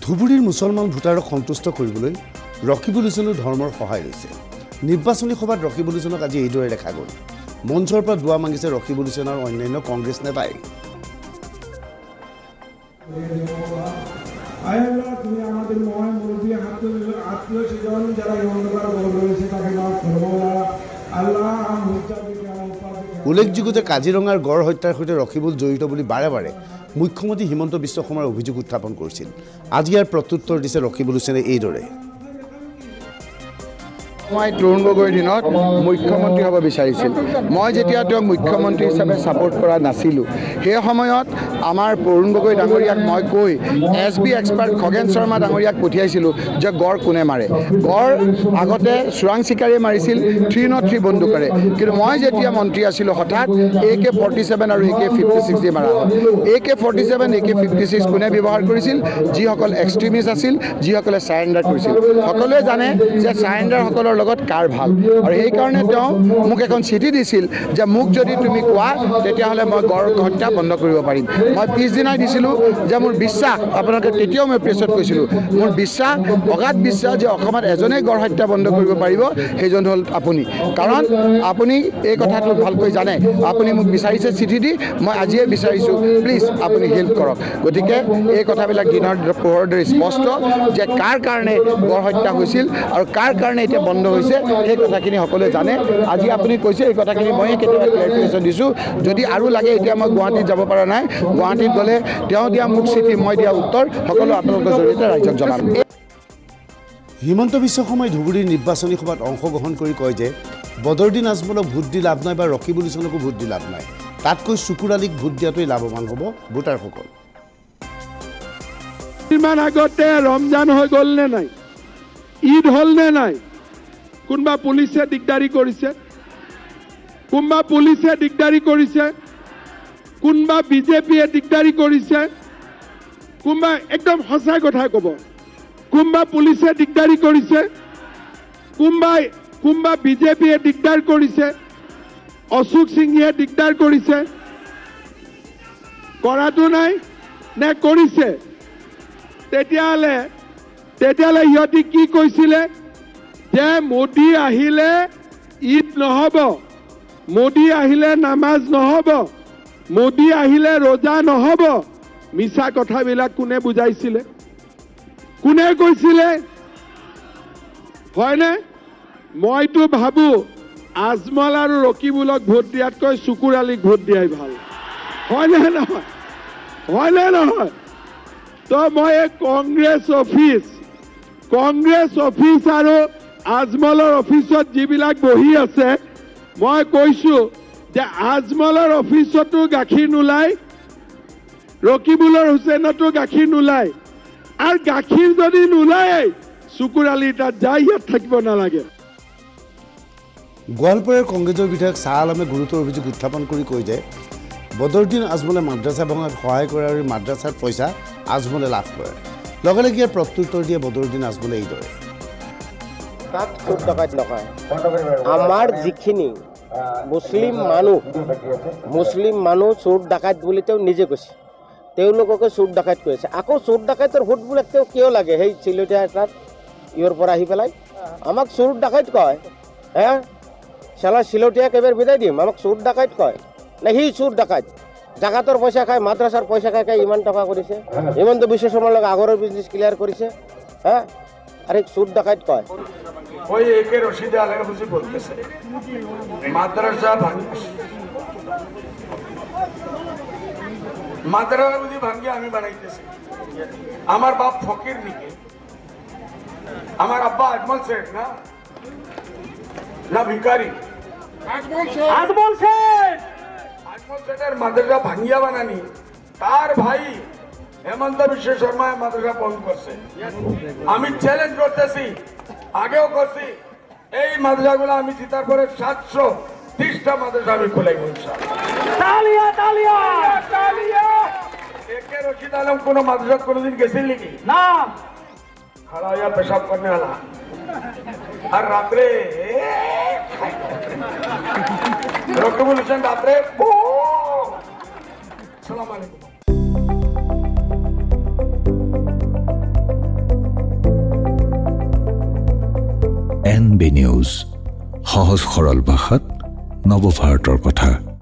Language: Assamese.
ধুবুৰীৰ মুছলমান ভোটাৰক সন্তুষ্ট কৰিবলৈ ৰকিবুল হুছেইনৰ ধৰ্মৰ সহায় লৈছে। নিৰ্বাচনী সভাত ৰকিবুল হুছেইনক আজি এইদৰে দেখা গ'ল। মঞ্চৰ পৰা দোৱা মাগিছে ৰকিবুল হুছেইন আৰু অন্যান্য কংগ্ৰেছ নেতাই। উল্লেখযোগ্য যে কাজিৰঙাৰ গড় হত্যাৰ সৈতে ৰকিবুল জড়িত বুলি বাৰে বাৰে মুখ্যমন্ত্ৰী হিমন্ত বিশ্ব শৰ্মাৰ অভিযোগ উত্থাপন কৰিছিল। আজি ইয়াৰ প্ৰত্যুত্তৰ দিছে ৰকিবুল হুছেইনে এইদৰে। মই তৰুণ গগৈৰ দিনত মুখ্যমন্ত্ৰী হ'ব বিচাৰিছিল। মই যেতিয়া তেওঁক মুখ্যমন্ত্ৰী হিচাপে ছাপোৰ্ট কৰা নাছিলোঁ, সেই সময়ত আমাৰ তৰুণ গগৈ ডাঙৰীয়াক মই কৈ SB এক্সপাৰ্ট খগেন শৰ্মা ডাঙৰীয়াক পঠিয়াইছিলোঁ যে গড় কোনে মাৰে। গড় আগতে চোৰাং চিকাৰীয়ে মাৰিছিল 303 বন্দুকেৰে, কিন্তু মই যেতিয়া মন্ত্ৰী আছিলোঁ হঠাৎ AK-47 আৰু AK-56 দি মাৰা হ'ল। AK-47 AK-56 কোনে ব্যৱহাৰ কৰিছিল? যিসকল এক্সট্ৰিমিষ্ট আছিল, যিসকলে ছাৰেণ্ডাৰ কৰিছিল। সকলোৱে জানে যে ছাৰেণ্ডাৰসকলৰ লগত কাৰ ভাল, আৰু সেইকাৰণে তেওঁ মোক এখন চিঠি দিছিল যে মোক যদি তুমি কোৱা তেতিয়াহ'লে মই গড় হত্যা বন্ধ কৰিব পাৰিম। মই পিছদিনাই দিছিলোঁ যে মোৰ বিশ্বাস, আপোনালোকে তেতিয়াও মই প্ৰেছত কৈছিলোঁ, মোৰ বিশ্বাস, অগাধ বিশ্বাস যে অসমত এজনেই গড় হত্যা বন্ধ কৰিব পাৰিব, সেইজন হ'ল আপুনি। কাৰণ আপুনি এই কথাটো ভালকৈ জানে। আপুনি মোক বিচাৰিছে চিঠি দি, মই আজিয়ে বিচাৰিছোঁ, প্লিজ আপুনি হেল্প কৰক। গতিকে এই কথাবিলাক দিনৰ পোহৰৰ দৰে স্পষ্ট যে কাৰ কাৰণে গড় হত্যা হৈছিল আৰু কাৰ কাৰণে এতিয়া বন্ধ হৈছে, সেই কথাখিনি সকলোৱে জানে। আজি আপুনি কৈছে এই কথাখিনি মই কেতিয়াবা ক্লিয়াৰিফিকেশ্যন দিছোঁ। যদি আৰু লাগে, এতিয়া মই গুৱাহাটীত যাব পৰা নাই, গুৱাহাটীত গ'লে তেওঁ দিয়া মোক চিঠি, মই দিয়া উত্তৰ সকলো আপোনালোকৰ জৰিয়তে ৰাইজক জনাম। হিমন্ত বিশ্ব শৰ্মাই ধুবুৰীৰ নিৰ্বাচনী সভাত অংশগ্ৰহণ কৰি কয় যে বদৰুদ্দিন আজমলক ভোট দি লাভ নাই বা ৰকিবুল হুছেইনকো ভোট দি লাভ নাই, তাতকৈ চুকুৰ আলীক ভোট দিয়াটোৱেই লাভৱান হ'ব ভোটাৰসকল। ইমান আগতে ৰমজান হৈ গ'ল নে নাই, ঈদ হ'ল নে নাই, কোনোবা পুলিচে দিগদাৰী কৰিছে, কোনোবা পুলিচে দিগদাৰী কৰিছে, কোনোবা বিজেপিয়ে দিগদাৰী কৰিছে, কোনোবা একদম সঁচা কথা ক'ব, কোনোবা পুলিচে দিগদাৰী কৰিছে, কোনোবা বিজেপিয়ে দিগদাৰ কৰিছে, অশোক সিঙে দিগদাৰ কৰিছে, কৰাটো নাই নে কৰিছে? তেতিয়াহ'লে সিহঁতি কি কৈছিলে যে মোদী আহিলে ঈদ নহ'ব, মোদী আহিলে নামাজ নহ'ব, মোদী আহিলে ৰোজা নহ'ব। মিছা কথাবিলাক কোনে বুজাইছিলে, কোনে কৈছিলে? হয়নে? মইতো ভাবো আজমল আৰু ৰকিবুলক ভোট দিয়াতকৈ চুকুৰ আলীক ভোট দিয়াই ভাল। হয়নে নহয়? হয়নে নহয়? তো মই কংগ্ৰেছ অফিচ আৰু আজমলৰ অফিচত যিবিলাক বহি আছে, মই কৈছোঁ যে আজমলৰ অফিচতো গাখীৰ নোলায়, ৰকিবুলৰ হুছেইনতো গাখীৰ নোলায়, আৰু গাখীৰ যদি নোলায় চুকুৰ আলী তাত যাই ইয়াত থাকিব নালাগে। গোৱালপাৰাৰ কংগ্ৰেছৰ বিধায়ক শ্বাহ আলমে গুৰুতৰ অভিযোগ উত্থাপন কৰি কয় যে বদৰুদ্দিন আজমলে মাদ্ৰাছা ভঙাত সহায় কৰে আৰু মাদ্ৰাছাৰ পইচা আজমলে লাভ কৰে। লগে লগে ইয়াৰ প্ৰত্যুত্তৰ দিয়ে বদৰুদ্দিন আজমলে এইদৰে। তাত চোৰ ডকাইত নকয়। আমাৰ যিখিনি মুছলিম মানুহ চোৰ ডাকাইত বুলি তেওঁ নিজে কৈছে, তেওঁলোককে চোৰ ডাকাইত কৈছে। আকৌ চোৰ ডাকাইতৰ ভোটবিলাক তেওঁ কিয় লাগে? সেই চিলতীয়া তাত ইয়ৰ পৰা আহি পেলাই আমাক চোৰ ডাকাইত কয়। চালা চিলতীয়াক এবাৰ বিদায় দিম, আমাক চোৰ ডাকাইত কয় নে? সি চোৰ ডাকাইত, জাগাতৰ পইচা খায়, মাদ্ৰাছাৰ পইচা খাই ইমান টকা কৰিছে, হিমন্ত বিশ্ব শৰ্মাৰ লগত আগৰৰ বিজনেছ ক্লিয়াৰ কৰিছে। আরে চোর ডাকাইত কয় ওই একে রশিদে আলের বুঝি বলতেছে মাদ্রাসা বুঝি ভাঙ্গি আমি বানাইতেছি। আমার বাপ ফকির নিকে, আমার আব্বা আজমল শেখ না ভিকারি। আজমল শেখের মাদ্রাসা ভাঙ্গিয়া বানানি, তার ভাই হেমন্ত বিশ্ব শর্মা মাদ্রাসা বন্ধ করছে। আমি চ্যালেঞ্জ করতেছি, আগেও করছি, এই মাদ্রাসাগুলো আমি জিতার পরে 730টা মাদ্রাসা আমি খুলাই বলছি। একে রশিদ আলম কোন মাদ্রাসা কোনদিন গেছিল নাকি? না, খাড়া হইয়া পেশাব করনে वाला। আর রাত্রে রকিবুল হুসেন রাত্রে আসসালামু আলাইকুম। NB নিউজ, সহজ সৰল ভাষাত নৱভাৰতৰ কথা।